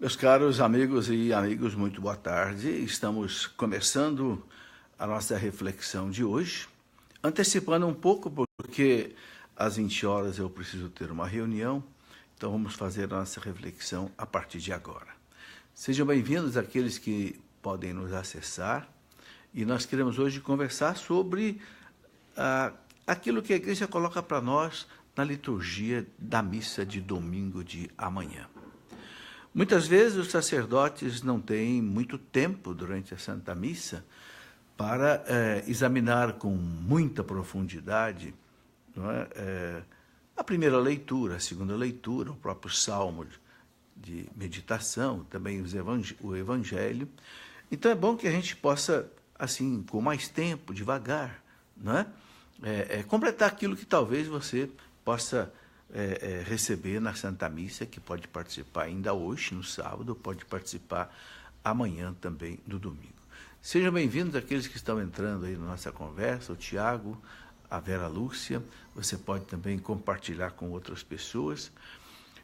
Meus caros amigos e amigos, muito boa tarde. Estamos começando a nossa reflexão de hoje, antecipando um pouco, porque às 20 horas eu preciso ter uma reunião, então vamos fazer a nossa reflexão a partir de agora. Sejam bem-vindos aqueles que podem nos acessar, e nós queremos hoje conversar sobre aquilo que a igreja coloca para nós na liturgia da missa de domingo de amanhã. Muitas vezes os sacerdotes não têm muito tempo durante a Santa Missa para examinar com muita profundidade, não é, a primeira leitura, a segunda leitura, o próprio salmo de meditação, também o evangelho. Então é bom que a gente possa, assim, com mais tempo, devagar, não é? Completar aquilo que talvez você possa receber na Santa Missa, que pode participar ainda hoje, no sábado, pode participar amanhã também, no domingo. Sejam bem-vindos aqueles que estão entrando aí na nossa conversa, o Tiago, a Vera Lúcia, você pode também compartilhar com outras pessoas.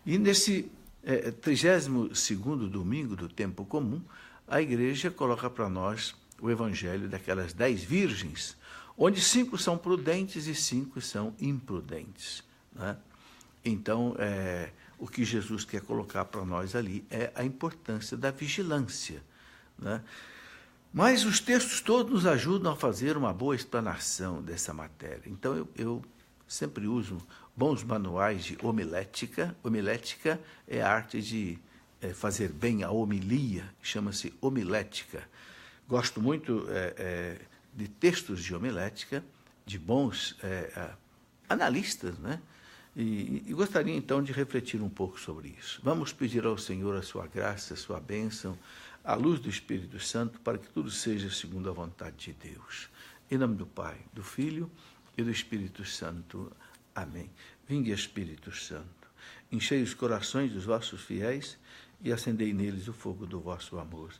E nesse 32º domingo do tempo comum, a igreja coloca para nós o evangelho daquelas 10 virgens, onde 5 são prudentes e 5 são imprudentes, né? Então, o que Jesus quer colocar para nós ali é a importância da vigilância, né? Mas os textos todos nos ajudam a fazer uma boa explanação dessa matéria. Então, eu sempre uso bons manuais de homilética. Homilética é a arte de fazer bem a homilia, chama-se homilética. Gosto muito de textos de homilética, de bons analistas, né? E gostaria, então, de refletir um pouco sobre isso. Vamos pedir ao Senhor a sua graça, a sua bênção, a luz do Espírito Santo, para que tudo seja segundo a vontade de Deus. Em nome do Pai, do Filho e do Espírito Santo. Amém. Vinde, Espírito Santo, enchei os corações dos vossos fiéis e acendei neles o fogo do vosso amor.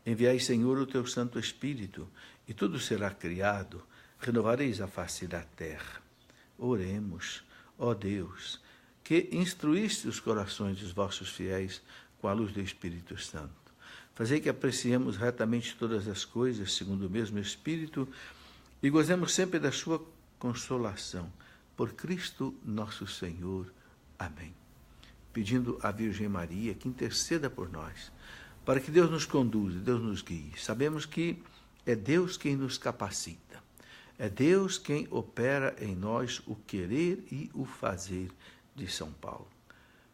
Enviai, Senhor, o teu Santo Espírito, e tudo será criado, renovareis a face da terra. Oremos. Ó Deus, que instruíste os corações dos vossos fiéis com a luz do Espírito Santo. Fazei que apreciemos retamente todas as coisas, segundo o mesmo Espírito, e gozemos sempre da sua consolação. Por Cristo nosso Senhor. Amém. Pedindo à Virgem Maria que interceda por nós, para que Deus nos conduza, Deus nos guie. Sabemos que é Deus quem nos capacita. É Deus quem opera em nós o querer e o fazer, de São Paulo.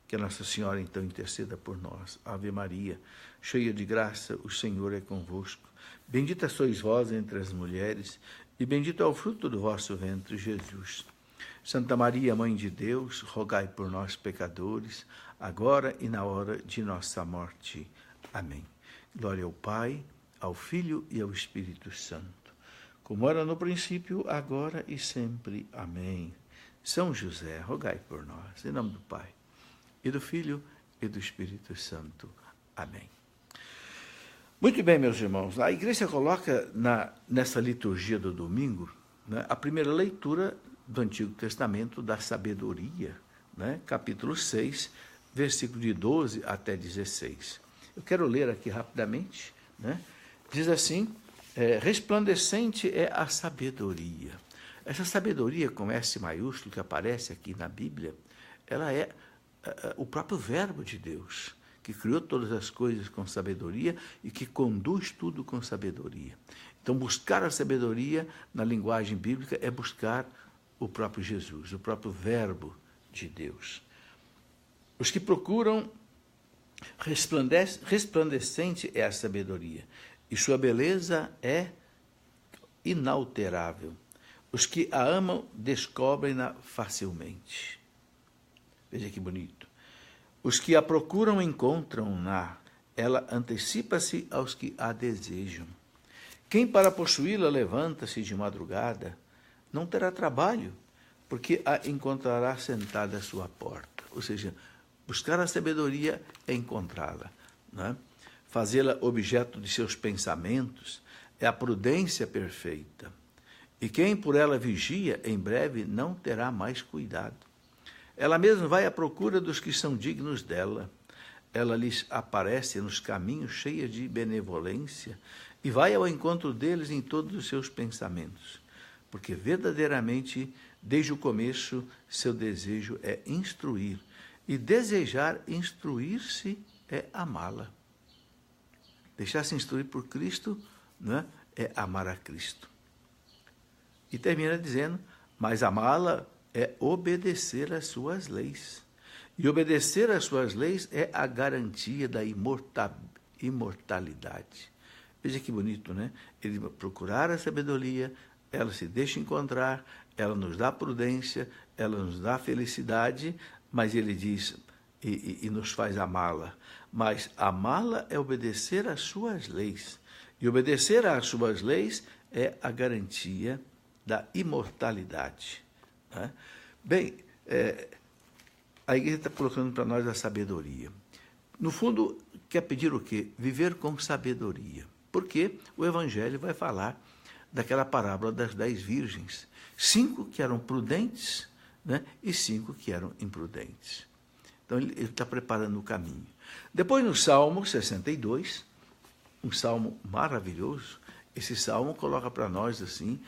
Que a Nossa Senhora, então, interceda por nós. Ave Maria, cheia de graça, o Senhor é convosco. Bendita sois vós entre as mulheres, e bendito é o fruto do vosso ventre, Jesus. Santa Maria, Mãe de Deus, rogai por nós, pecadores, agora e na hora de nossa morte. Amém. Glória ao Pai, ao Filho e ao Espírito Santo, como era no princípio, agora e sempre. Amém. São José, rogai por nós, em nome do Pai, e do Filho, e do Espírito Santo. Amém. Muito bem, meus irmãos, a igreja coloca nessa liturgia do domingo, né, a primeira leitura do Antigo Testamento da sabedoria, né, capítulo 6, versículo de 12 até 16. Eu quero ler aqui rapidamente, né? Diz assim: resplandecente é a sabedoria. Essa sabedoria com S maiúsculo que aparece aqui na Bíblia, ela é o próprio verbo de Deus, que criou todas as coisas com sabedoria e que conduz tudo com sabedoria. Então, buscar a sabedoria na linguagem bíblica é buscar o próprio Jesus, o próprio verbo de Deus. Os que procuram, resplandecente é a sabedoria, e sua beleza é inalterável. Os que a amam descobrem-na facilmente. Veja que bonito. Os que a procuram encontram-na. Ela antecipa-se aos que a desejam. Quem para possuí-la levanta-se de madrugada, não terá trabalho, porque a encontrará sentada à sua porta. Ou seja, buscar a sabedoria é encontrá-la, né? Fazê-la objeto de seus pensamentos é a prudência perfeita. E quem por ela vigia, em breve não terá mais cuidado. Ela mesma vai à procura dos que são dignos dela. ela lhes aparece nos caminhos cheia de benevolência e vai ao encontro deles em todos os seus pensamentos, porque verdadeiramente, desde o começo, seu desejo é instruir, e desejar instruir-se é amá-la. Deixar-se instruir por Cristo, né, é amar a Cristo. E termina dizendo, mas amá-la é obedecer às suas leis. E obedecer às suas leis é a garantia da imortalidade. Veja que bonito, né? Ele procurar a sabedoria, ela se deixa encontrar, ela nos dá prudência, ela nos dá felicidade, mas ele diz, e nos faz amá-la. Mas amá-la é obedecer às suas leis. E obedecer às suas leis é a garantia da imortalidade. Né? Bem, a igreja está colocando para nós a sabedoria. No fundo, quer pedir o quê? Viver com sabedoria. Porque o Evangelho vai falar daquela parábola das 10 virgens. 5 que eram prudentes, né? E 5 que eram imprudentes. Então, ele está preparando o caminho. Depois, no Salmo 62, um salmo maravilhoso, esse salmo coloca para nós assim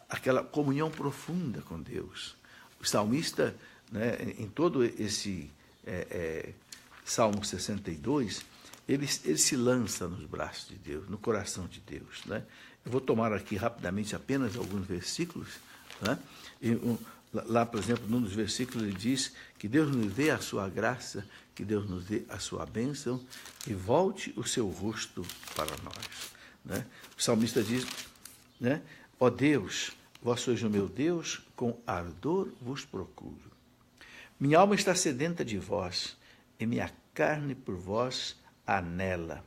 aquela comunhão profunda com Deus. O salmista, né, em todo esse Salmo 62, ele se lança nos braços de Deus, no coração de Deus. Né? Eu vou tomar aqui rapidamente apenas alguns versículos. Né? Lá, por exemplo, num dos versículos ele diz que Deus nos dê a sua graça, que Deus nos dê a sua bênção e volte o seu rosto para nós. Né? O salmista diz, né? Ó Deus, vós sois o meu Deus, com ardor vos procuro. Minha alma está sedenta de vós, e minha carne por vós anela,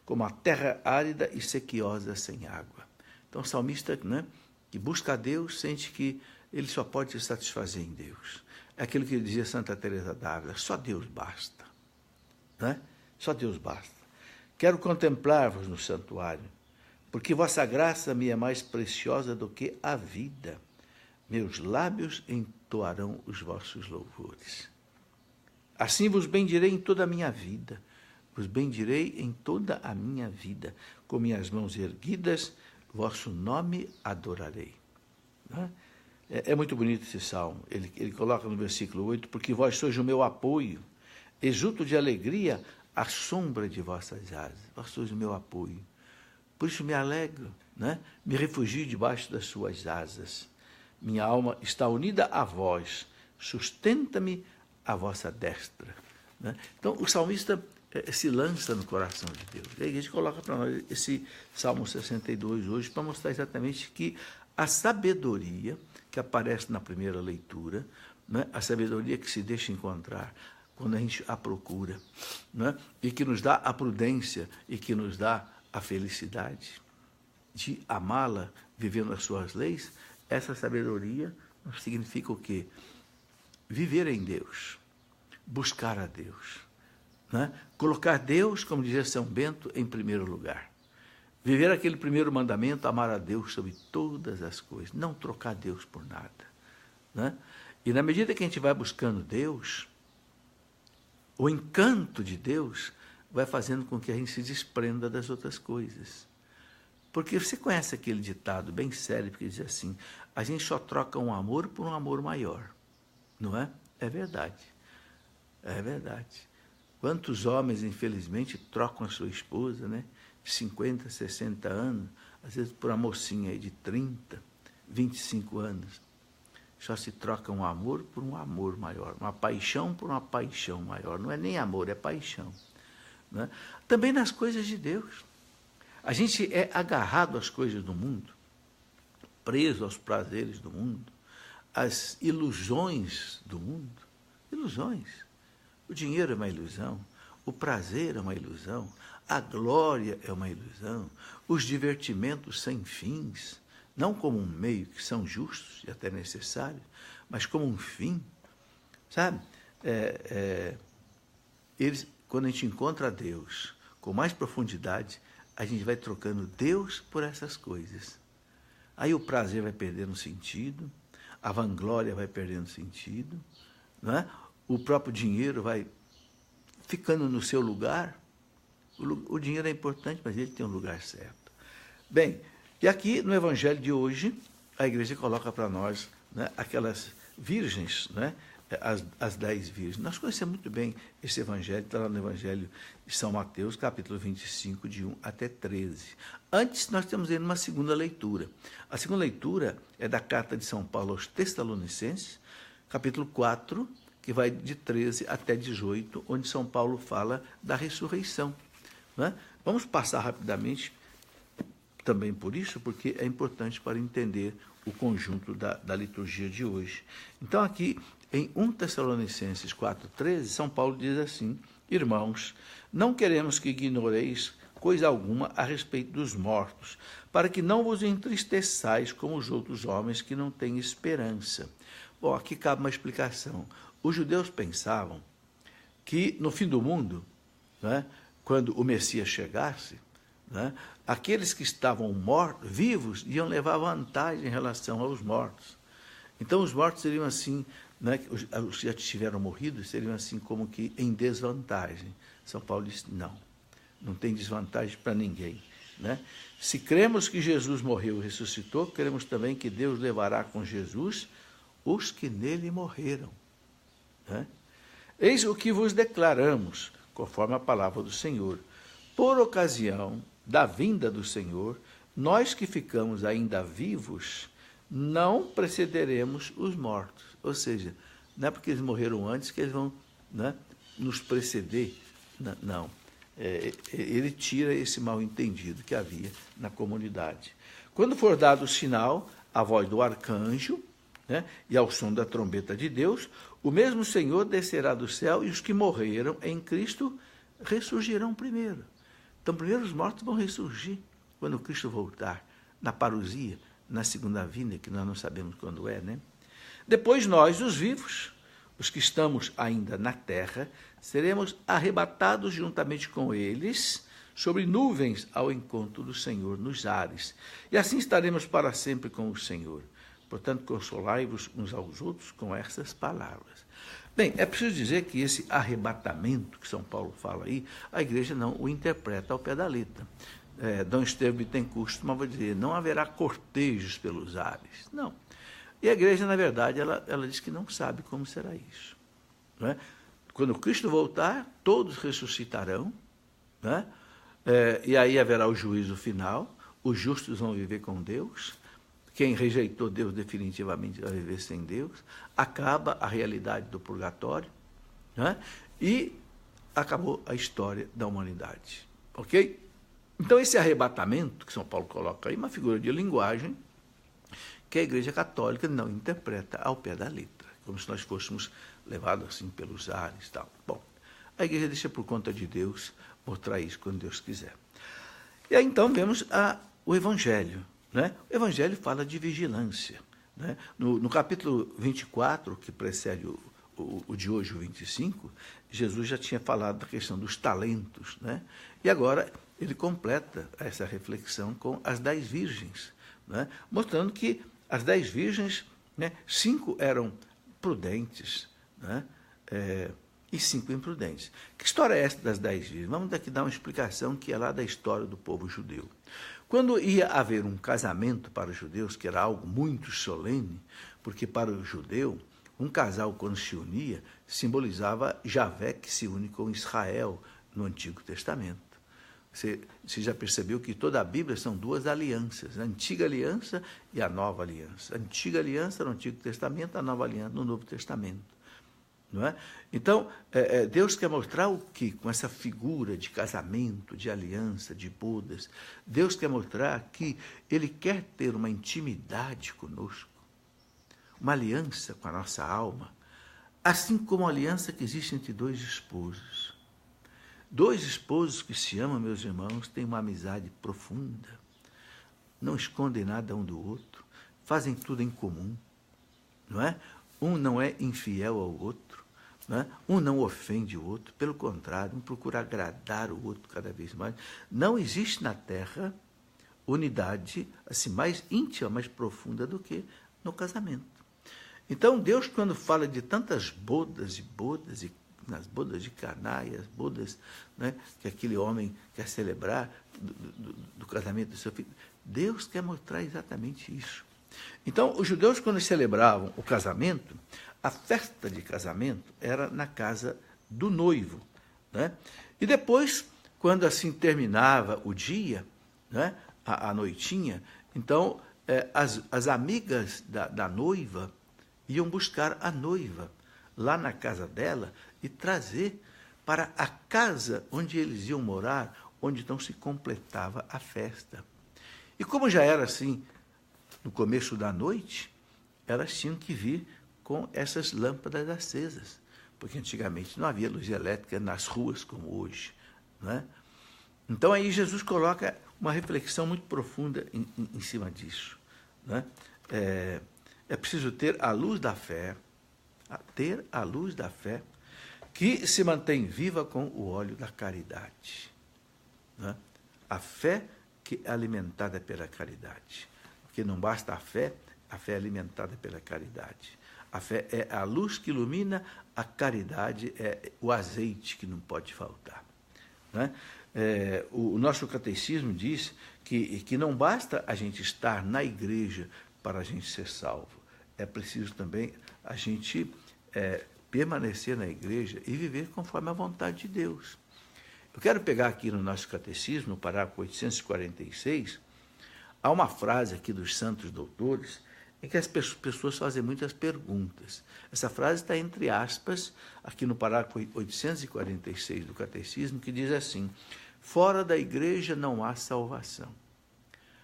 como a terra árida e sequiosa sem água. Então o salmista, né, que busca a Deus, sente que ele só pode se satisfazer em Deus. É aquilo que dizia Santa Teresa d'Ávila, só Deus basta. Né? Só Deus basta. Quero contemplar-vos no santuário, porque vossa graça me é mais preciosa do que a vida. Meus lábios entoarão os vossos louvores. Assim vos bendirei em toda a minha vida, vos bendirei em toda a minha vida, com minhas mãos erguidas, vosso nome adorarei. Né? É muito bonito esse salmo. Ele coloca no versículo 8, porque vós sois o meu apoio, exulto de alegria à sombra de vossas asas. Vós sois o meu apoio. Por isso me alegro, né? Me refugio debaixo das suas asas. Minha alma está unida a vós, sustenta-me a vossa destra. Né? Então, o salmista se lança no coração de Deus. E a igreja coloca para nós esse Salmo 62 hoje para mostrar exatamente que a sabedoria que aparece na primeira leitura, né? A sabedoria que se deixa encontrar quando a gente a procura, né? E que nos dá a prudência e que nos dá a felicidade de amá-la, vivendo as suas leis, essa sabedoria significa o quê? Viver em Deus, buscar a Deus, né? Colocar Deus, como dizia São Bento, em primeiro lugar. Viver aquele primeiro mandamento, amar a Deus sobre todas as coisas, não trocar Deus por nada. Né? E na medida que a gente vai buscando Deus, o encanto de Deus vai fazendo com que a gente se desprenda das outras coisas. Porque você conhece aquele ditado bem sério que diz assim, a gente só troca um amor por um amor maior. Não é? É verdade. É verdade. Quantos homens, infelizmente, trocam a sua esposa, né? 50, 60 anos, às vezes por uma mocinha aí de 30, 25 anos. Só se troca um amor por um amor maior, uma paixão por uma paixão maior. Não é nem amor, é paixão. Né? Também nas coisas de Deus. A gente é agarrado às coisas do mundo, preso aos prazeres do mundo, às ilusões do mundo. Ilusões. O dinheiro é uma ilusão, o prazer é uma ilusão, a glória é uma ilusão, os divertimentos sem fins, não como um meio que são justos e até necessários, mas como um fim. Sabe? Quando a gente encontra Deus com mais profundidade, a gente vai trocando Deus por essas coisas. Aí o prazer vai perdendo sentido, a vanglória vai perdendo sentido, não é? O próprio dinheiro vai ficando no seu lugar. O dinheiro é importante, mas ele tem um lugar certo. Bem, e aqui no Evangelho de hoje, a igreja coloca para nós, né, aquelas virgens, né, as 10 virgens. Nós conhecemos muito bem esse Evangelho, está lá no Evangelho de São Mateus, capítulo 25, de 1 até 13. Antes, nós temos aí uma segunda leitura. A segunda leitura é da carta de São Paulo aos Tessalonicenses, capítulo 4, que vai de 13 até 18, onde São Paulo fala da ressurreição. Né? Vamos passar rapidamente também por isso, porque é importante para entender o conjunto da liturgia de hoje. Então, aqui, em 1 Tessalonicenses 4,13, São Paulo diz assim: irmãos, não queremos que ignoreis coisa alguma a respeito dos mortos, para que não vos entristeçais como os outros homens que não têm esperança. Bom, aqui cabe uma explicação. Os judeus pensavam que no fim do mundo, né, quando o Messias chegasse, né, aqueles que estavam mortos, vivos, iam levar vantagem em relação aos mortos. Então, os mortos seriam assim, né, os que já tiveram morrido, seriam assim como que em desvantagem. São Paulo disse, não tem desvantagem para ninguém. Né? Se cremos que Jesus morreu e ressuscitou, cremos também que Deus levará com Jesus os que nele morreram. Né? Eis o que vos declaramos, conforme a palavra do Senhor. Por ocasião da vinda do Senhor, nós que ficamos ainda vivos, não precederemos os mortos. Ou seja, não é porque eles morreram antes que eles vão, né, nos preceder. Não. Ele tira esse mal-entendido que havia na comunidade. Quando for dado o sinal, a voz do arcanjo, né, e ao som da trombeta de Deus, o mesmo Senhor descerá do céu e os que morreram em Cristo ressurgirão primeiro. Então, primeiro os mortos vão ressurgir quando Cristo voltar, na parousia, na segunda vinda, que nós não sabemos quando é, né? Depois nós, os vivos, os que estamos ainda na terra, seremos arrebatados juntamente com eles sobre nuvens ao encontro do Senhor nos ares. E assim estaremos para sempre com o Senhor. Portanto, consolai-vos uns aos outros com essas palavras. Bem, é preciso dizer que esse arrebatamento que São Paulo fala aí, a igreja não o interpreta ao pé da letra. Dom Estevão Bittencourt costumava dizer, não haverá cortejos pelos ares. Não. E a igreja, na verdade, ela diz que não sabe como será isso. Não é? Quando Cristo voltar, todos ressuscitarão, né? E aí haverá o juízo final, os justos vão viver com Deus, quem rejeitou Deus definitivamente vai viver sem Deus, acaba a realidade do purgatório, né? E acabou a história da humanidade. Ok? Então, esse arrebatamento que São Paulo coloca aí, uma figura de linguagem que a Igreja Católica não interpreta ao pé da letra, como se nós fôssemos levados assim pelos ares e tal. Bom, a Igreja deixa por conta de Deus mostrar isso quando Deus quiser. E aí, então, vemos o Evangelho. Né? O Evangelho fala de vigilância. Né? No capítulo 24, que precede o de hoje, o 25, Jesus já tinha falado da questão dos talentos. Né? E agora ele completa essa reflexão com as 10 virgens, né? Mostrando que as 10 virgens, né, 5 eram prudentes, né? E 5 imprudentes. Que história é essa das 10 virgens? Vamos aqui dar uma explicação que é lá da história do povo judeu. Quando ia haver um casamento para os judeus, que era algo muito solene, porque para o judeu, um casal, quando se unia, simbolizava Javé, que se une com Israel no Antigo Testamento. Você já percebeu que toda a Bíblia são 2 alianças, a Antiga Aliança e a Nova Aliança. A Antiga Aliança no Antigo Testamento, a Nova Aliança no Novo Testamento. Não é? Então, Deus quer mostrar o que? Com essa figura de casamento, de aliança, de bodas, Deus quer mostrar que Ele quer ter uma intimidade conosco, uma aliança com a nossa alma, assim como a aliança que existe entre 2 esposos. 2 esposos que se amam, meus irmãos, têm uma amizade profunda, não escondem nada um do outro, fazem tudo em comum, não é? Um não é infiel ao outro, não é? Um não ofende o outro, pelo contrário, um procura agradar o outro cada vez mais. Não existe na Terra unidade assim, mais íntima, mais profunda do que no casamento. Então, Deus, quando fala de tantas bodas e nas bodas de Caná e as bodas, né, que aquele homem quer celebrar do casamento do seu filho. Deus quer mostrar exatamente isso. Então, os judeus, quando celebravam o casamento, a festa de casamento era na casa do noivo, né? E depois, quando assim terminava o dia, né, a noitinha, então as amigas da noiva iam buscar a noiva lá na casa dela e trazer para a casa onde eles iam morar, onde então se completava a festa. E como já era assim, no começo da noite, elas tinham que vir com essas lâmpadas acesas, porque antigamente não havia luz elétrica nas ruas como hoje, né? Então aí Jesus coloca uma reflexão muito profunda em cima disso, né? É preciso ter a luz da fé, que se mantém viva com o óleo da caridade, né? A fé que é alimentada pela caridade, porque não basta a fé é alimentada pela caridade. A fé é a luz que ilumina, a caridade é o azeite que não pode faltar, né? O nosso catecismo diz que não basta a gente estar na igreja para a gente ser salvo. É preciso também a gente permanecer na igreja e viver conforme a vontade de Deus. Eu quero pegar aqui no nosso catecismo, no parágrafo 846, há uma frase aqui dos santos doutores em que as pessoas fazem muitas perguntas. Essa frase está entre aspas, aqui no parágrafo 846 do catecismo, que diz assim: fora da igreja não há salvação.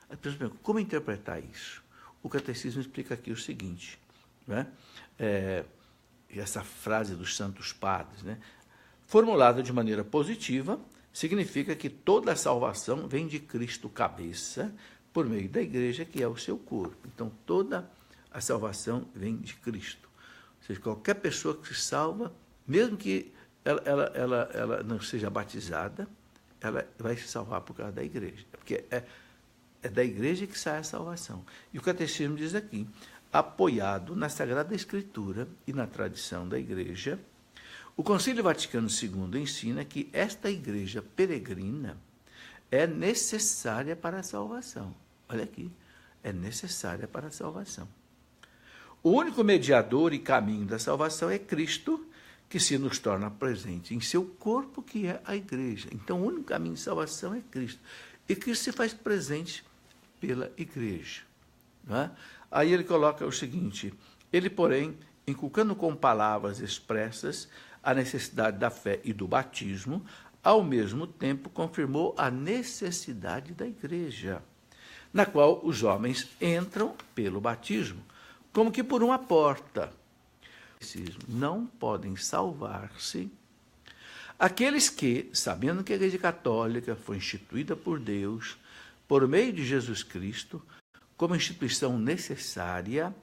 As pessoas perguntam, como interpretar isso? O catecismo explica aqui o seguinte, né? Essa frase dos santos padres, né, formulada de maneira positiva, significa que toda a salvação vem de Cristo cabeça, por meio da igreja, que é o seu corpo. Então, toda a salvação vem de Cristo. Ou seja, qualquer pessoa que se salva, mesmo que ela não seja batizada, ela vai se salvar por causa da igreja. Porque é da igreja que sai a salvação. E o catecismo diz aqui, apoiado na Sagrada Escritura e na tradição da igreja, o Concílio Vaticano II ensina que esta igreja peregrina é necessária para a salvação. Olha aqui, é necessária para a salvação. O único mediador e caminho da salvação é Cristo, que se nos torna presente em seu corpo, que é a igreja. Então, o único caminho de salvação é Cristo. E Cristo se faz presente pela igreja, não é? Aí ele coloca o seguinte, ele, porém, inculcando com palavras expressas a necessidade da fé e do batismo, ao mesmo tempo confirmou a necessidade da igreja, na qual os homens entram pelo batismo, como que por uma porta. Não podem salvar-se aqueles que, sabendo que a Igreja Católica foi instituída por Deus, por meio de Jesus Cristo, como instituição necessária,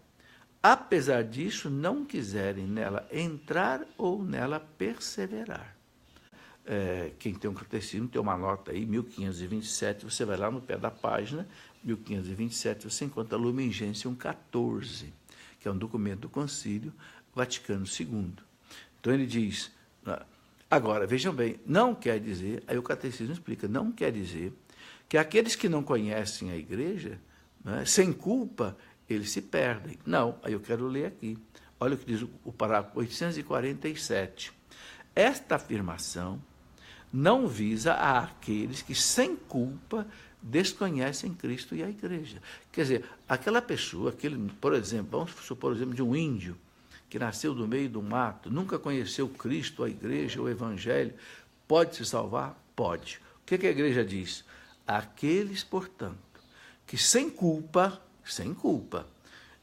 apesar disso, não quiserem nela entrar ou nela perseverar. Quem tem um catecismo tem uma nota aí, 1527, você vai lá no pé da página, 1527, você encontra a Lumen Gentium 14, que é um documento do Concílio Vaticano II. Então ele diz, agora, vejam bem, não quer dizer, aí o catecismo explica, não quer dizer que aqueles que não conhecem a igreja, né, sem culpa, eles se perdem. Não, aí eu quero ler aqui. Olha o que diz o parágrafo 847. Esta afirmação não visa aqueles que, sem culpa, desconhecem Cristo e a igreja. Quer dizer, aquela pessoa, por exemplo, vamos supor, por exemplo, de um índio que nasceu do meio do mato, nunca conheceu Cristo, a igreja, o evangelho, pode se salvar? Pode. O que a igreja diz? Aqueles, portanto, que sem culpa,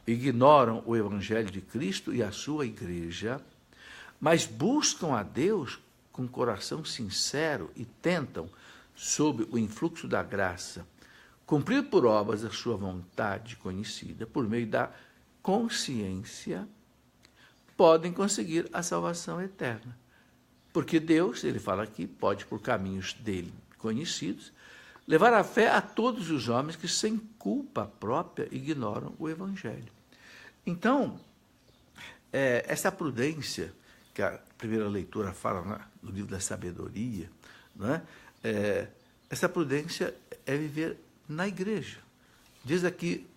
ignoram o evangelho de Cristo e a sua igreja, mas buscam a Deus com coração sincero e tentam, sob o influxo da graça, cumprir por obras a sua vontade conhecida, por meio da consciência, podem conseguir a salvação eterna. Porque Deus, ele fala aqui, pode, por caminhos dele conhecidos, levar a fé a todos os homens que, sem culpa própria, ignoram o evangelho. Então, essa prudência que a primeira leitura fala no livro da sabedoria, não é? Essa prudência é viver na igreja. Diz aqui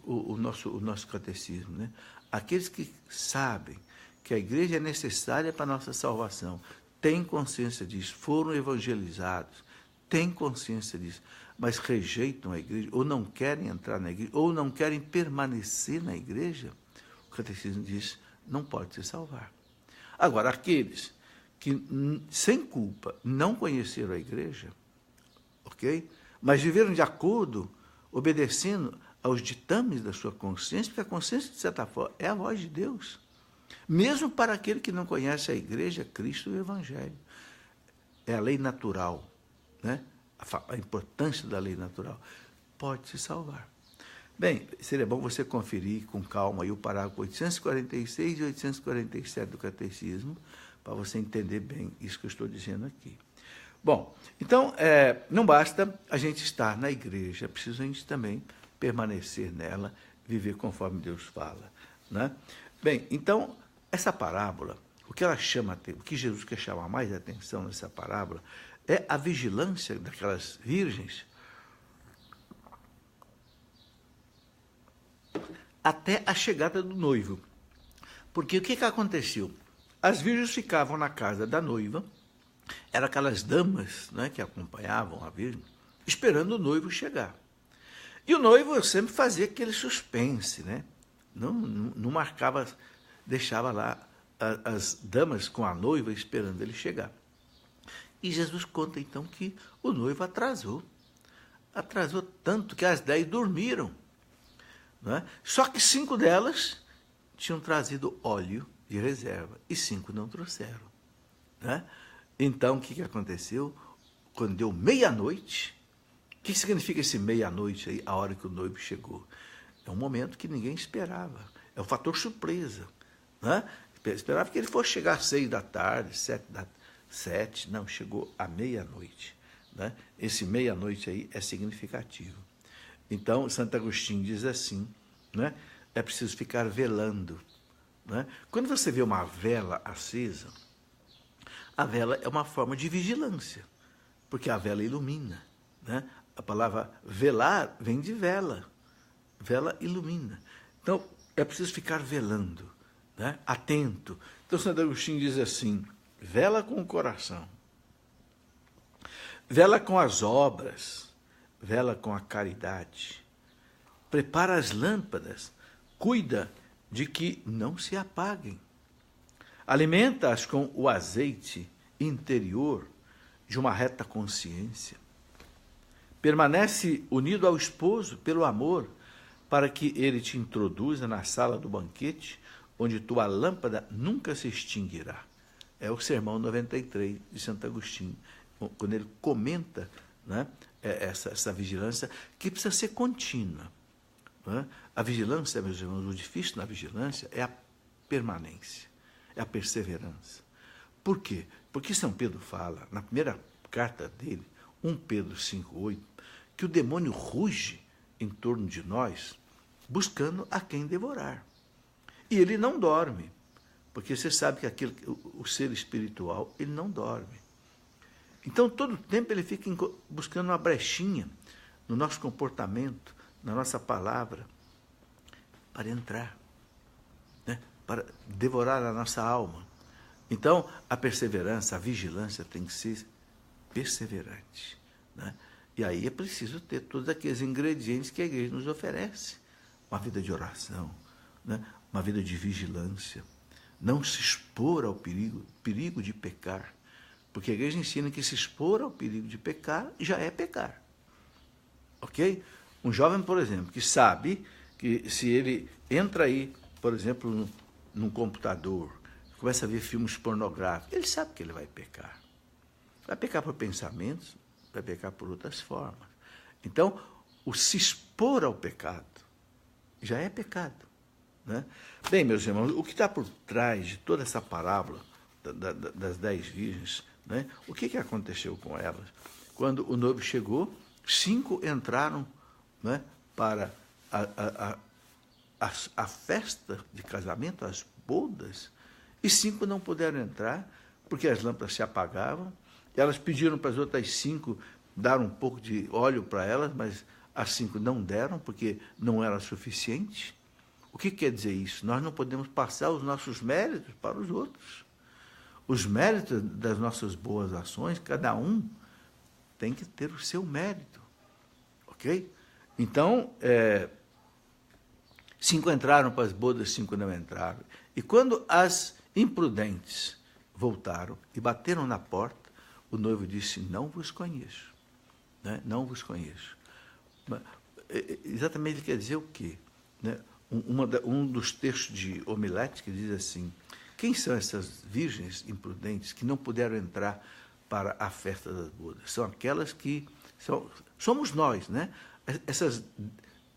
o nosso catecismo, né? Aqueles que sabem que a igreja é necessária para a nossa salvação, têm consciência disso, foram evangelizados, têm consciência disso, mas rejeitam a igreja, ou não querem entrar na igreja, ou não querem permanecer na igreja, o catecismo diz, não pode se salvar. Agora, aqueles que, sem culpa, não conheceram a igreja, ok? Mas viveram de acordo, obedecendo aos ditames da sua consciência, porque a consciência, de certa forma, é a voz de Deus. Mesmo para aquele que não conhece a igreja, Cristo e o Evangelho. É a lei natural, né? A importância da lei natural. Pode se salvar. Bem, seria bom você conferir com calma aí o parágrafo 846 e 847 do Catecismo, para você entender bem isso que eu estou dizendo aqui. Bom, então, não basta a gente estar na igreja, é preciso a gente também permanecer nela, viver conforme Deus fala, né? Bem, então, essa parábola, o que Jesus quer chamar mais atenção nessa parábola é a vigilância daquelas virgens até a chegada do noivo. Porque o que aconteceu? As virgens ficavam na casa da noiva, eram aquelas damas, né, que acompanhavam a virgem, esperando o noivo chegar. E o noivo sempre fazia aquele suspense, né? Não marcava, deixava lá as damas com a noiva esperando ele chegar. E Jesus conta então que o noivo atrasou. Atrasou tanto que as 10 dormiram. Né? Só que 5 delas tinham trazido óleo de reserva e 5 não trouxeram. Né? Então, o que aconteceu? Quando deu meia-noite, o que significa esse meia-noite aí, a hora que o noivo chegou? É um momento que ninguém esperava. É o fator surpresa. Né? Esperava que ele fosse chegar às 6 da tarde, 7, não, chegou à meia-noite. Né? Esse meia-noite aí é significativo. Então, Santo Agostinho diz assim, né? É preciso ficar velando. Né? Quando você vê uma vela acesa, a vela é uma forma de vigilância, porque a vela ilumina. Né? A palavra velar vem de vela. Vela ilumina. Então, é preciso ficar velando, né? Atento. Então, Santo Agostinho diz assim, vela com o coração, vela com as obras, vela com a caridade, prepara as lâmpadas, cuida de que não se apaguem, alimenta-as com o azeite interior de uma reta consciência, permanece unido ao esposo pelo amor, para que ele te introduza na sala do banquete, onde tua lâmpada nunca se extinguirá. É o Sermão 93 de Santo Agostinho, quando ele comenta, né, essa vigilância, que precisa ser contínua. Né? A vigilância, meus irmãos, o difícil na vigilância é a permanência, é a perseverança. Por quê? Porque São Pedro fala, na primeira carta dele, 1 Pedro 5,8, que o demônio ruge em torno de nós, buscando a quem devorar. E ele não dorme, porque você sabe que o ser espiritual, ele não dorme. Então, todo o tempo ele fica buscando uma brechinha no nosso comportamento, na nossa palavra, para entrar, né? Para devorar a nossa alma. Então, a perseverança, a vigilância tem que ser perseverante. Né? E aí é preciso ter todos aqueles ingredientes que a igreja nos oferece. Uma vida de oração, né? Uma vida de vigilância, não se expor ao perigo de pecar, porque a igreja ensina que se expor ao perigo de pecar já é pecar. Ok? Um jovem, por exemplo, que sabe que se ele entra aí, por exemplo, num computador, começa a ver filmes pornográficos, ele sabe que ele vai pecar. Vai pecar por pensamentos, vai pecar por outras formas. Então, o se expor ao pecado já é pecado. Né? Bem, meus irmãos, o que está por trás de toda essa parábola das 10 virgens, né? O que aconteceu com elas? Quando o noivo chegou, 5 entraram, né, para a festa de casamento, as bodas, e 5 não puderam entrar, porque as lâmpadas se apagavam. Elas pediram para as outras 5 dar um pouco de óleo para elas, mas as 5 não deram, porque não era suficiente. O que quer dizer isso? Nós não podemos passar os nossos méritos para os outros. Os méritos das nossas boas ações, cada um tem que ter o seu mérito. Ok? Então, 5 entraram para as bodas, 5 não entraram. E quando as imprudentes voltaram e bateram na porta, o noivo disse, não vos conheço. Né? Não vos conheço. Exatamente ele quer dizer o quê? Né? Um dos textos de homilética diz assim, quem são essas virgens imprudentes que não puderam entrar para a festa das bodas? São aquelas que somos nós, né? Essas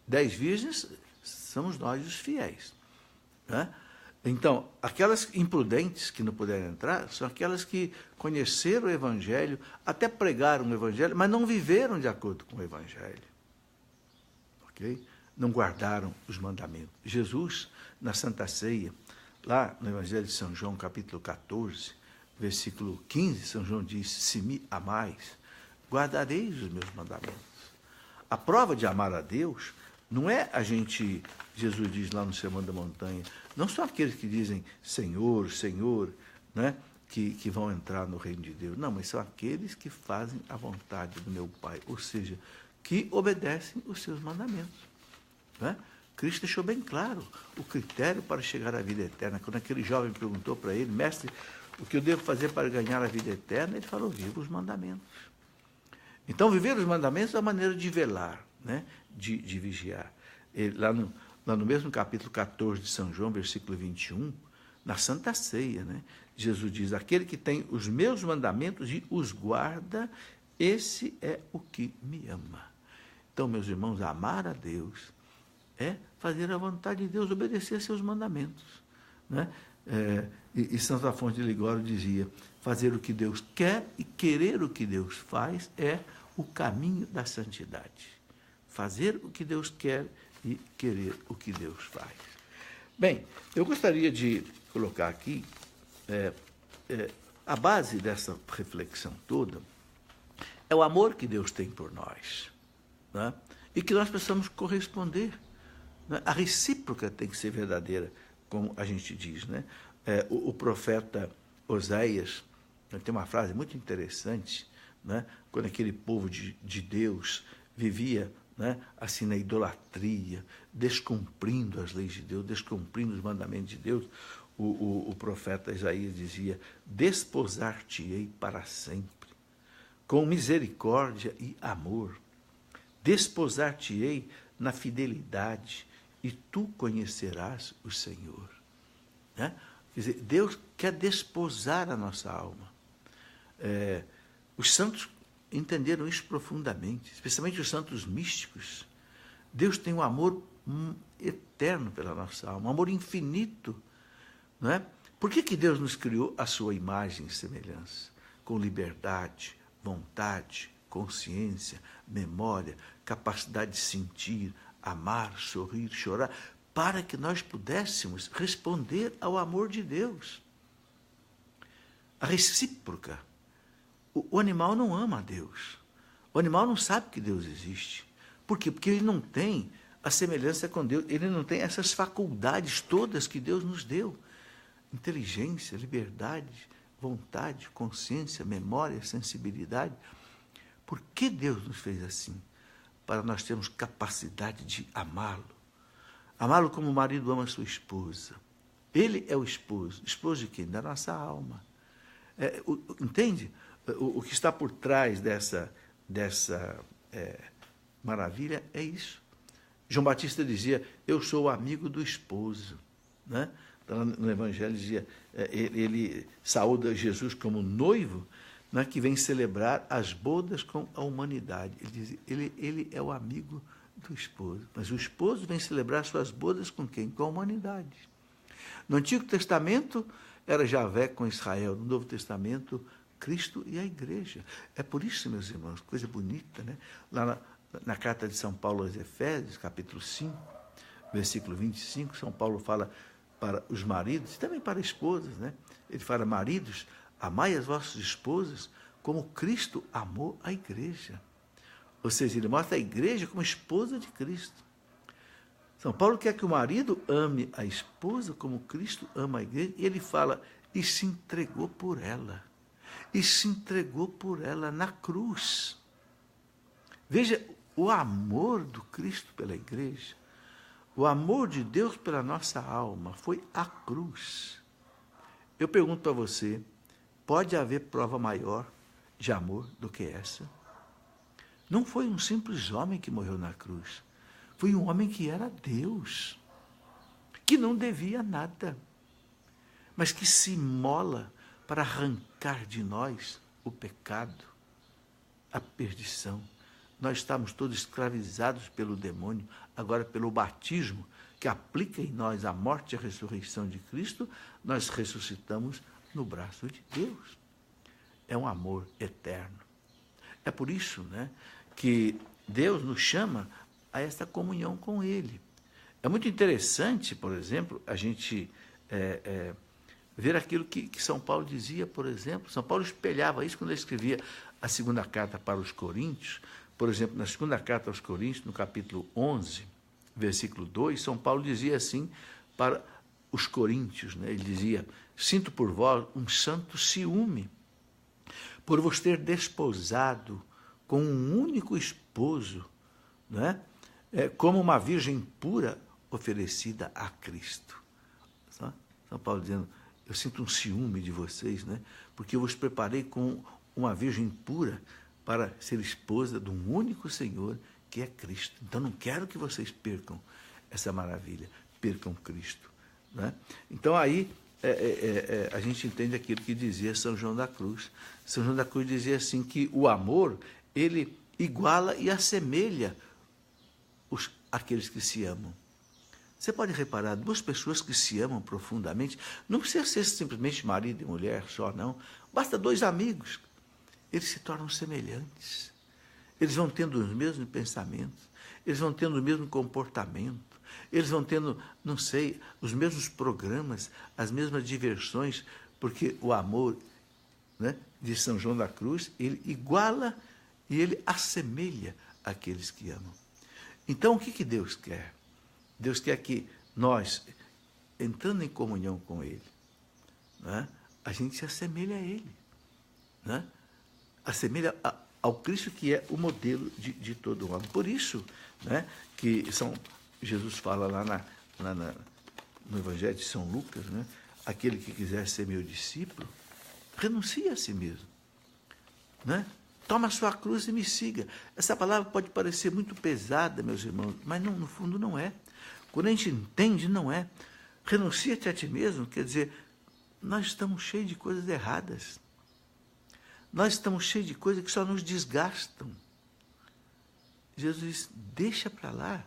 10 virgens somos nós, os fiéis. Né? Então, aquelas imprudentes que não puderam entrar são aquelas que conheceram o Evangelho, até pregaram o Evangelho, mas não viveram de acordo com o Evangelho. Ok? Não guardaram os mandamentos. Jesus, na Santa Ceia, lá no Evangelho de São João, capítulo 14, versículo 15, São João diz, se me amais, guardareis os meus mandamentos. A prova de amar a Deus não é Jesus diz lá no Sermão da Montanha, não são aqueles que dizem Senhor, Senhor, né, que vão entrar no reino de Deus. Não, mas são aqueles que fazem a vontade do meu Pai, ou seja, que obedecem os seus mandamentos. Né? Cristo deixou bem claro o critério para chegar à vida eterna. Quando aquele jovem perguntou para ele, mestre, o que eu devo fazer para ganhar a vida eterna? Ele falou, viva os mandamentos. Então, viver os mandamentos é a maneira de velar, né? de vigiar. Lá no mesmo capítulo 14 de São João, versículo 21, na Santa Ceia, né? Jesus diz, aquele que tem os meus mandamentos e os guarda, esse é o que me ama. Então, meus irmãos, amar a Deus é fazer a vontade de Deus, obedecer a seus mandamentos. Né? E Santo Afonso de Ligório dizia, fazer o que Deus quer e querer o que Deus faz é o caminho da santidade. Fazer o que Deus quer e querer o que Deus faz. Bem, eu gostaria de colocar aqui a base dessa reflexão toda é o amor que Deus tem por nós, né? E que nós precisamos corresponder. Né? A recíproca tem que ser verdadeira, como a gente diz. Né? O profeta Oséias tem uma frase muito interessante, né? Quando aquele povo de Deus vivia, né, assim na idolatria, descumprindo as leis de Deus, descumprindo os mandamentos de Deus, o profeta Isaías dizia, desposar-te-ei para sempre, com misericórdia e amor, desposar-te-ei na fidelidade, e tu conhecerás o Senhor. Né? Quer dizer, Deus quer desposar a nossa alma. Os santos entenderam isso profundamente, especialmente os santos místicos. Deus tem um amor eterno pela nossa alma, um amor infinito. Não é? Por que Deus nos criou a sua imagem e semelhança? Com liberdade, vontade, consciência, memória, capacidade de sentir, amar, sorrir, chorar, para que nós pudéssemos responder ao amor de Deus. A recíproca. O animal não ama a Deus. O animal não sabe que Deus existe. Por quê? Porque ele não tem a semelhança com Deus, ele não tem essas faculdades todas que Deus nos deu. Inteligência, liberdade, vontade, consciência, memória, sensibilidade. Por que Deus nos fez assim? Para nós termos capacidade de amá-lo. Amá-lo como o marido ama a sua esposa. Ele é o esposo. Esposo de quem? Da nossa alma. Entende? O que está por trás dessa maravilha é isso. João Batista dizia, eu sou o amigo do esposo. Né? Então, no Evangelho dizia, ele saúda Jesus como noivo, né, que vem celebrar as bodas com a humanidade. Ele diz, ele é o amigo do esposo. Mas o esposo vem celebrar suas bodas com quem? Com a humanidade. No Antigo Testamento era Javé com Israel. No Novo Testamento, Cristo e a igreja. É por isso, meus irmãos, coisa bonita, né? Lá na carta de São Paulo aos Efésios, capítulo 5, versículo 25, São Paulo fala, para os maridos e também para esposas, né? Ele fala: maridos, amai as vossas esposas como Cristo amou a igreja. Ou seja, ele mostra a igreja como esposa de Cristo. São Paulo quer que o marido ame a esposa como Cristo ama a igreja, e ele fala: e se entregou por ela. E se entregou por ela na cruz. Veja o amor do Cristo pela igreja. O amor de Deus pela nossa alma foi a cruz. Eu pergunto para você, pode haver prova maior de amor do que essa? Não foi um simples homem que morreu na cruz. Foi um homem que era Deus, que não devia nada, mas que se imola para arrancar de nós o pecado, a perdição. Nós estamos todos escravizados pelo demônio, agora pelo batismo, que aplica em nós a morte e a ressurreição de Cristo, nós ressuscitamos no braço de Deus. É um amor eterno. É por isso, né, que Deus nos chama a esta comunhão com Ele. É muito interessante, por exemplo, a gente ver aquilo que São Paulo dizia, por exemplo. São Paulo espelhava isso quando ele escrevia a segunda carta para os Coríntios. Por exemplo, na segunda carta aos Coríntios, no capítulo 11, versículo 2, São Paulo dizia assim para os coríntios, né? Ele dizia: sinto por vós um santo ciúme, por vos ter desposado com um único esposo, né? Como uma virgem pura oferecida a Cristo. São Paulo dizendo: eu sinto um ciúme de vocês, né? Porque eu vos preparei com uma virgem pura para ser esposa de um único Senhor, que é Cristo. Então, não quero que vocês percam essa maravilha, percam Cristo, né? Então, aí a gente entende aquilo que dizia São João da Cruz. São João da Cruz dizia assim, que o amor, ele iguala e assemelha aqueles que se amam. Você pode reparar, duas pessoas que se amam profundamente, não precisa ser simplesmente marido e mulher só, não. Basta dois amigos. Eles se tornam semelhantes. Eles vão tendo os mesmos pensamentos, eles vão tendo o mesmo comportamento, eles vão tendo, não sei, os mesmos programas, as mesmas diversões, porque o amor, né, de São João da Cruz, ele iguala e ele assemelha aqueles que amam. Então, o que Deus quer? Deus quer que nós, entrando em comunhão com Ele, né, a gente se assemelhe a Ele, né? Assemelha ao Cristo, que é o modelo de todo homem. Por isso, né, que Jesus fala lá no Evangelho de São Lucas, né, aquele que quiser ser meu discípulo, renuncie a si mesmo, né? Toma a sua cruz e me siga. Essa palavra pode parecer muito pesada, meus irmãos, mas não, no fundo não é. Quando a gente entende, não é. Renuncia-te a ti mesmo, quer dizer, nós estamos cheios de coisas erradas. Nós estamos cheios de coisas que só nos desgastam. Jesus diz: deixa para lá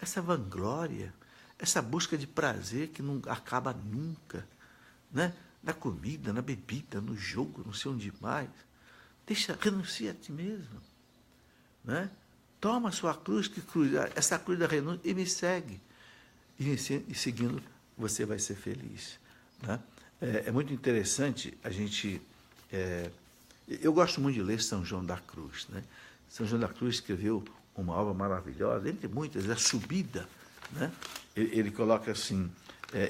essa vanglória, essa busca de prazer que não acaba nunca, né? Na comida, na bebida, no jogo, não sei onde mais. Renuncia a ti mesmo, né? Toma a sua cruz, essa cruz da renúncia, e me segue. E seguindo, você vai ser feliz, né? É muito interessante a gente... eu gosto muito de ler São João da Cruz, né? São João da Cruz escreveu uma obra maravilhosa, entre muitas, a Subida, né? Ele coloca assim: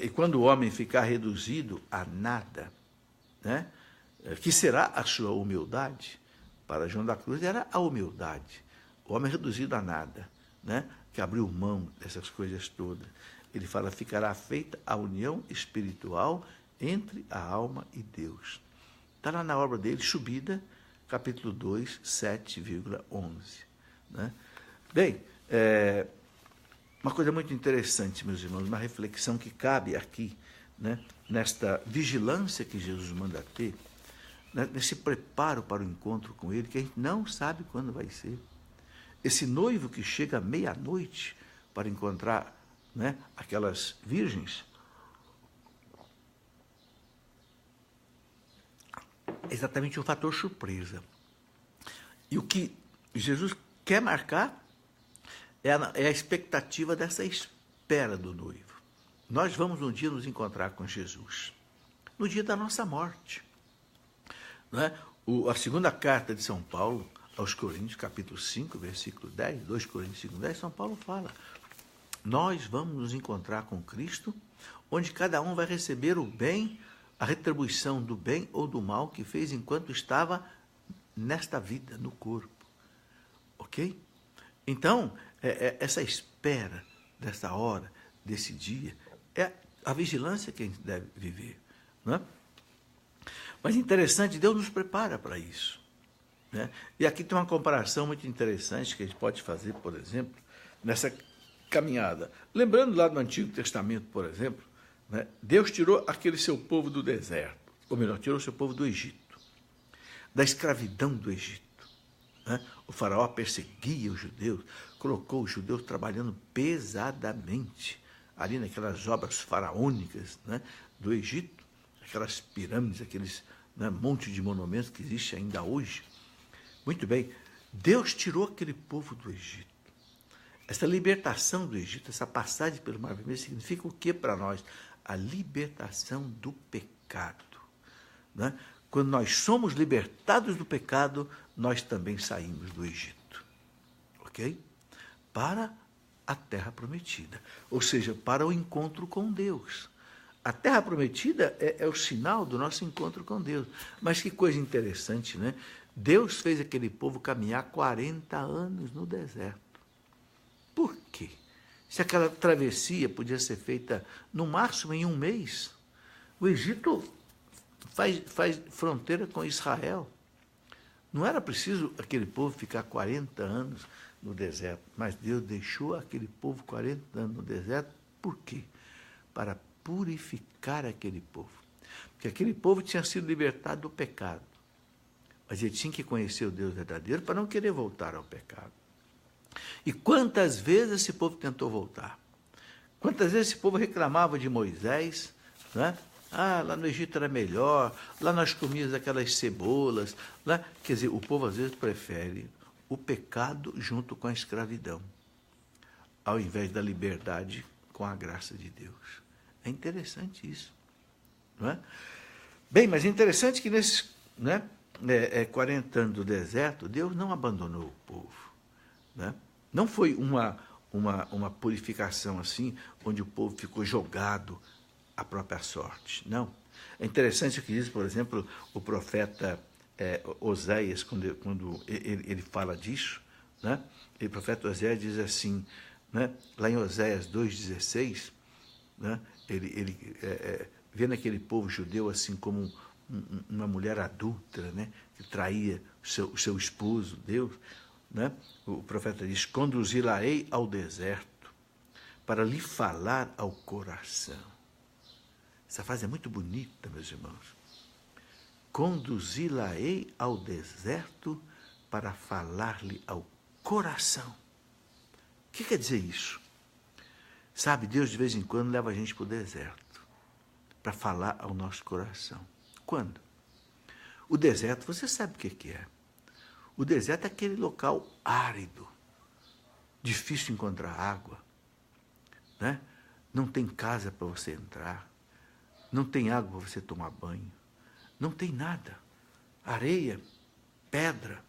e quando o homem ficar reduzido a nada, né, que será a sua humildade? Para João da Cruz era a humildade. O homem reduzido a nada, né, que abriu mão dessas coisas todas. Ele fala: ficará feita a união espiritual entre a alma e Deus. Está lá na obra dele, Subida, capítulo 2, 7,11. Né? Bem, uma coisa muito interessante, meus irmãos, uma reflexão que cabe aqui, né, nesta vigilância que Jesus manda ter, né, nesse preparo para o encontro com Ele, que a gente não sabe quando vai ser. Esse noivo que chega à meia-noite para encontrar, né, aquelas virgens, é exatamente um fator surpresa. E o que Jesus quer marcar é a expectativa dessa espera do noivo. nós vamos um dia nos encontrar com Jesus, no dia da nossa morte. Não é? A segunda carta de São Paulo aos Coríntios, capítulo 5, versículo 10, 2 Coríntios 5, 10, São Paulo fala, nós vamos nos encontrar com Cristo, onde cada um vai receber o bem, a retribuição do bem ou do mal que fez enquanto estava nesta vida, no corpo. Ok? Então, essa espera dessa hora, desse dia, é a vigilância que a gente deve viver. Não é? Mas interessante, Deus nos prepara para isso. Né? E aqui tem uma comparação muito interessante que a gente pode fazer, por exemplo, nessa caminhada. Lembrando lá do Antigo Testamento, por exemplo, né? Deus tirou aquele seu povo do deserto, ou melhor, tirou o seu povo do Egito, da escravidão do Egito. Né? O faraó perseguia os judeus, colocou os judeus trabalhando pesadamente ali naquelas obras faraônicas, né, do Egito, aquelas pirâmides, aqueles, né, monte de monumentos que existe ainda hoje. Muito bem, Deus tirou aquele povo do Egito. Essa libertação do Egito, essa passagem pelo Mar Vermelho, significa o que para nós? A libertação do pecado. Né? Quando nós somos libertados do pecado, nós também saímos do Egito. Ok? Para a terra prometida. Ou seja, para o encontro com Deus. A terra prometida é o sinal do nosso encontro com Deus. Mas que coisa interessante, né? Deus fez aquele povo caminhar 40 anos no deserto. Por quê? Se aquela travessia podia ser feita no máximo em 1 mês, o Egito faz fronteira com Israel. Não era preciso aquele povo ficar 40 anos no deserto, mas Deus deixou aquele povo 40 anos no deserto, por quê? Para purificar aquele povo. Porque aquele povo tinha sido libertado do pecado, mas ele tinha que conhecer o Deus verdadeiro para não querer voltar ao pecado. E quantas vezes esse povo tentou voltar? Quantas vezes esse povo reclamava de Moisés, né? Ah, lá no Egito era melhor, lá nós comíamos aquelas cebolas. Né? Quer dizer, o povo às vezes prefere o pecado junto com a escravidão, ao invés da liberdade com a graça de Deus. É interessante isso. Não é? Bem, mas é interessante que nesses 40 anos do deserto, Deus não abandonou o povo. Né? Não foi uma purificação assim, onde o povo ficou jogado à própria sorte. Não. É interessante o que diz, por exemplo, o profeta Oséias, quando ele fala disso. Né? E o profeta Oséias diz assim, né? Lá em Oséias 2,16, né? ele vendo aquele povo judeu assim como uma mulher adúltera, né? Que traía o seu esposo, Deus. Né? O profeta diz, conduzi-la-ei ao deserto para lhe falar ao coração. Essa frase é muito bonita, meus irmãos. Conduzi-la-ei ao deserto para falar-lhe ao coração. O que quer dizer isso? Sabe, Deus de vez em quando leva a gente para o deserto para falar ao nosso coração. Quando? O deserto, você sabe o que é. O deserto é aquele local árido, difícil encontrar água, né? Não tem casa para você entrar, não tem água para você tomar banho, não tem nada. Areia, pedra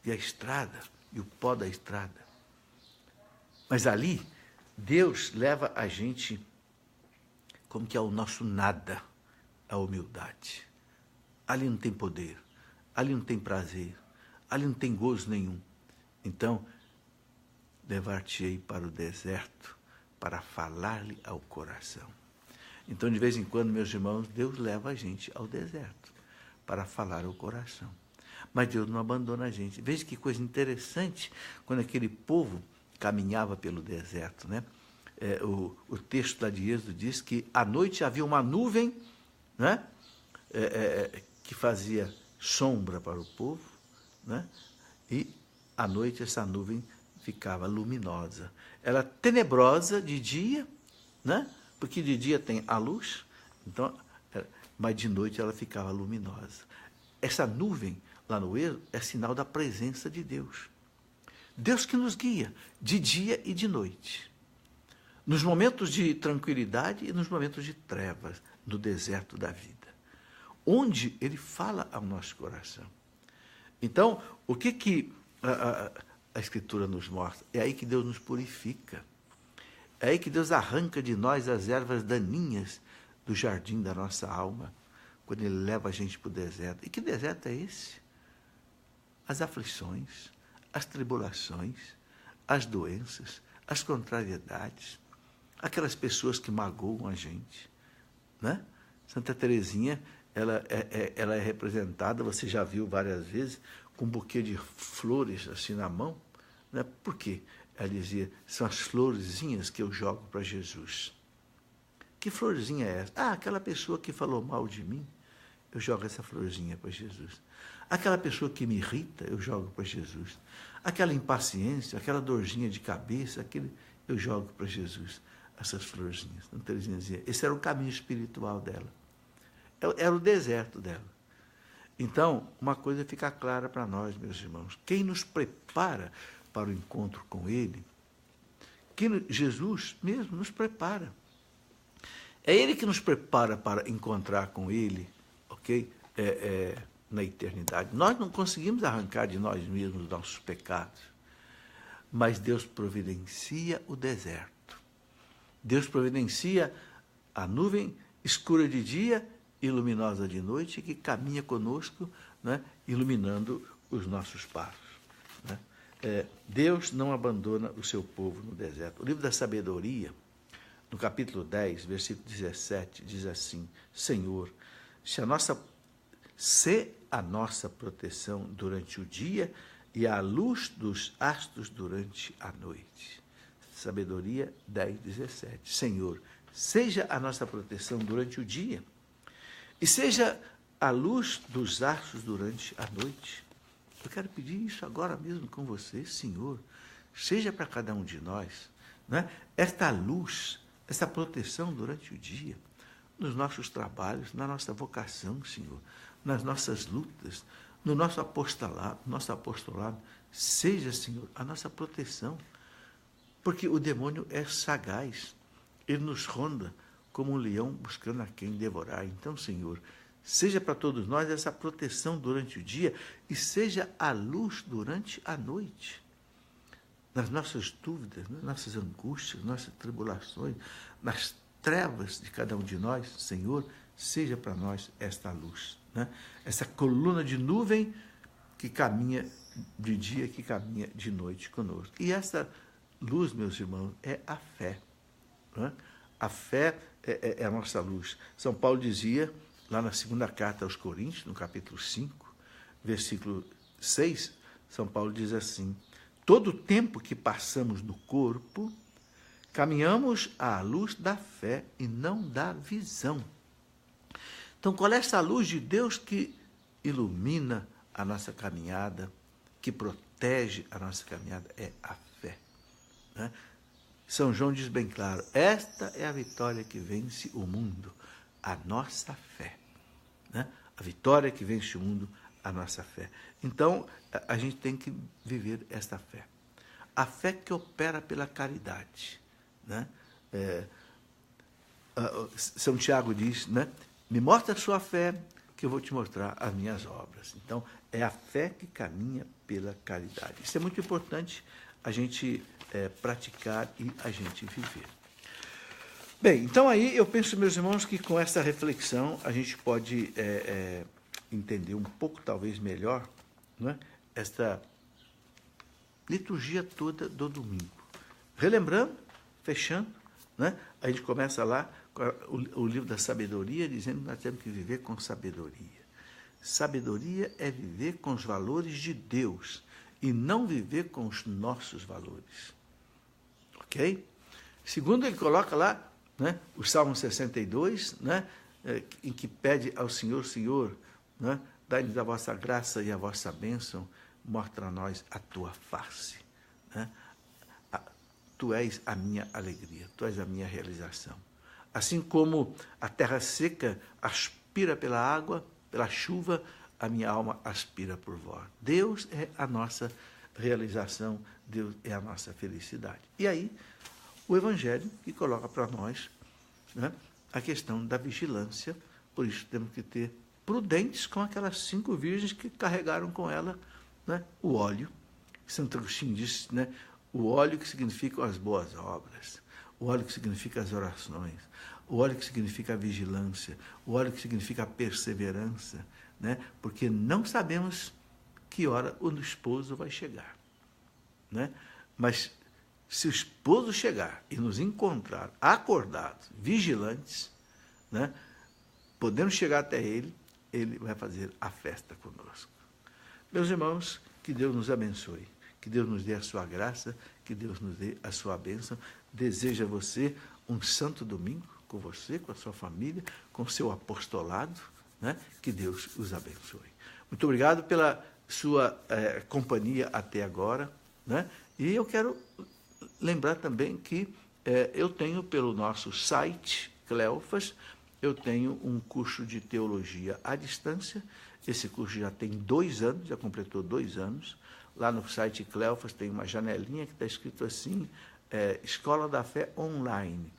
e a estrada, e o pó da estrada. Mas ali, Deus leva a gente como que ao nosso nada, a humildade. Ali não tem poder, ali não tem prazer, ali não tem gozo nenhum. Então, levar-te-ei para o deserto para falar-lhe ao coração. Então, de vez em quando, meus irmãos, Deus leva a gente ao deserto para falar ao coração. Mas Deus não abandona a gente. Veja que coisa interessante quando aquele povo caminhava pelo deserto, né? O texto lá de Êxodo diz que à noite havia uma nuvem, né? Que fazia sombra para o povo, né? E à noite essa nuvem ficava luminosa. Era tenebrosa de dia, né? Porque de dia tem a luz, então, mas de noite ela ficava luminosa. Essa nuvem lá no Êxodo é sinal da presença de Deus. Deus que nos guia de dia e de noite. nos momentos de tranquilidade e nos momentos de trevas, no deserto da vida, onde ele fala ao nosso coração. Então, o que a Escritura nos mostra? É aí que Deus nos purifica. É aí que Deus arranca de nós as ervas daninhas do jardim da nossa alma, quando Ele leva a gente para o deserto. E que deserto é esse? As aflições, as tribulações, as doenças, as contrariedades, aquelas pessoas que magoam a gente, né? Santa Teresinha, ela é representada, você já viu várias vezes, com um buquê de flores assim na mão, né? Por quê? Ela dizia, são as florezinhas que eu jogo para Jesus. Que florzinha é essa? Ah, aquela pessoa que falou mal de mim, eu jogo essa florzinha para Jesus. Aquela pessoa que me irrita, eu jogo para Jesus. Aquela impaciência, aquela dorzinha de cabeça, eu jogo para Jesus. Essas florzinhas. Santa Teresinha dizia, esse era o caminho espiritual dela. Era o deserto dela. Então, uma coisa fica clara para nós, meus irmãos. Quem nos prepara para o encontro com Ele, Jesus mesmo nos prepara. É Ele que nos prepara para encontrar com Ele, ok? Na eternidade. Nós não conseguimos arrancar de nós mesmos os nossos pecados, mas Deus providencia o deserto. Deus providencia a nuvem escura de dia e luminosa de noite que caminha conosco, né, iluminando os nossos passos. Né? Deus não abandona o seu povo no deserto. O livro da Sabedoria, no capítulo 10, versículo 17, diz assim, Senhor, se a nossa proteção durante o dia e a luz dos astros durante a noite. Sabedoria 10, 17. Senhor, seja a nossa proteção durante o dia e seja a luz dos astros durante a noite. Eu quero pedir isso agora mesmo com você, Senhor. Seja para cada um de nós, né, esta luz, essa proteção durante o dia, nos nossos trabalhos, na nossa vocação, Senhor, nas nossas lutas, no nosso apostolado, seja, Senhor, a nossa proteção. Porque o demônio é sagaz, ele nos ronda como um leão buscando a quem devorar. Então, Senhor, seja para todos nós essa proteção durante o dia e seja a luz durante a noite. Nas nossas dúvidas, nas nossas angústias, nas nossas tribulações, nas trevas de cada um de nós, Senhor, seja para nós esta luz, né? Essa coluna de nuvem que caminha de dia, que caminha de noite conosco. E essa luz, meus irmãos, é a fé. Né? A fé é a nossa luz. São Paulo dizia, lá na segunda carta aos Coríntios, no capítulo 5, versículo 6, São Paulo diz assim, todo o tempo que passamos no corpo, caminhamos à luz da fé e não da visão. Então, qual é essa luz de Deus que ilumina a nossa caminhada, que protege a nossa caminhada? É a fé. Né? São João diz bem claro, esta é a vitória que vence o mundo, a nossa fé. Né? A vitória que vence o mundo, a nossa fé. Então, a gente tem que viver esta fé. A fé que opera pela caridade. Né? São Tiago diz, né? Me mostra a sua fé, que eu vou te mostrar as minhas obras. Então, é a fé que caminha pela caridade. Isso é muito importante a gente praticar e a gente viver. Bem, então aí eu penso, meus irmãos, que com essa reflexão a gente pode entender um pouco, talvez melhor, né, esta liturgia toda do domingo. Relembrando, fechando, né, a gente começa lá com o livro da sabedoria, dizendo que nós temos que viver com sabedoria. Sabedoria é viver com os valores de Deus e não viver com os nossos valores. Ok? Segundo, ele coloca lá, né, o Salmo 62, né, em que pede ao Senhor, Senhor, né, dai-nos a vossa graça e a vossa bênção, mostra a nós a tua face. Né? Tu és a minha alegria, tu és a minha realização. Assim como a terra seca aspira pela água, pela chuva, a minha alma aspira por vós. Deus é a nossa realização, Deus é a nossa felicidade. E aí, o Evangelho, que coloca para nós, né, a questão da vigilância. Por isso temos que ter prudentes com aquelas 5 virgens que carregaram com ela, né, o óleo. Santo Agostinho disse, né, o óleo que significa as boas obras, o óleo que significa as orações, o óleo que significa a vigilância, o óleo que significa a perseverança, né, porque não sabemos que hora o esposo vai chegar, né? Mas se o esposo chegar e nos encontrar acordados, vigilantes, né, podemos chegar até ele, ele vai fazer a festa conosco. Meus irmãos, que Deus nos abençoe, que Deus nos dê a sua graça, que Deus nos dê a sua bênção. Desejo a você um santo domingo, com você, com a sua família, com o seu apostolado, né? Que Deus os abençoe. Muito obrigado pela sua companhia até agora, né? E eu quero lembrar também que eu tenho pelo nosso site, Cleofas, eu tenho um curso de teologia à distância. Esse curso já tem 2 anos, já completou 2 anos. Lá no site Cleofas tem uma janelinha que está escrito assim, Escola da Fé Online.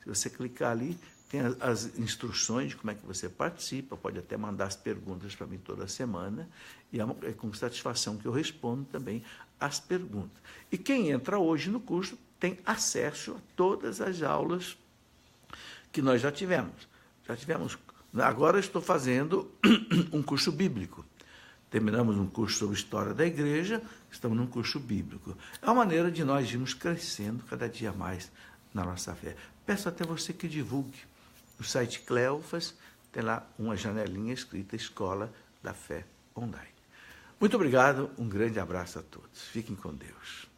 Se você clicar ali, tem as instruções de como é que você participa, pode até mandar as perguntas para mim toda semana, e é com satisfação que eu respondo também as perguntas. E quem entra hoje no curso tem acesso a todas as aulas que nós já tivemos. Agora eu estou fazendo um curso bíblico. Terminamos um curso sobre história da igreja, estamos num curso bíblico. É uma maneira de nós irmos crescendo cada dia mais na nossa fé. Peço até você que divulgue. No site Cleofas tem lá uma janelinha escrita Escola da Fé Online. Muito obrigado, um grande abraço a todos. Fiquem com Deus.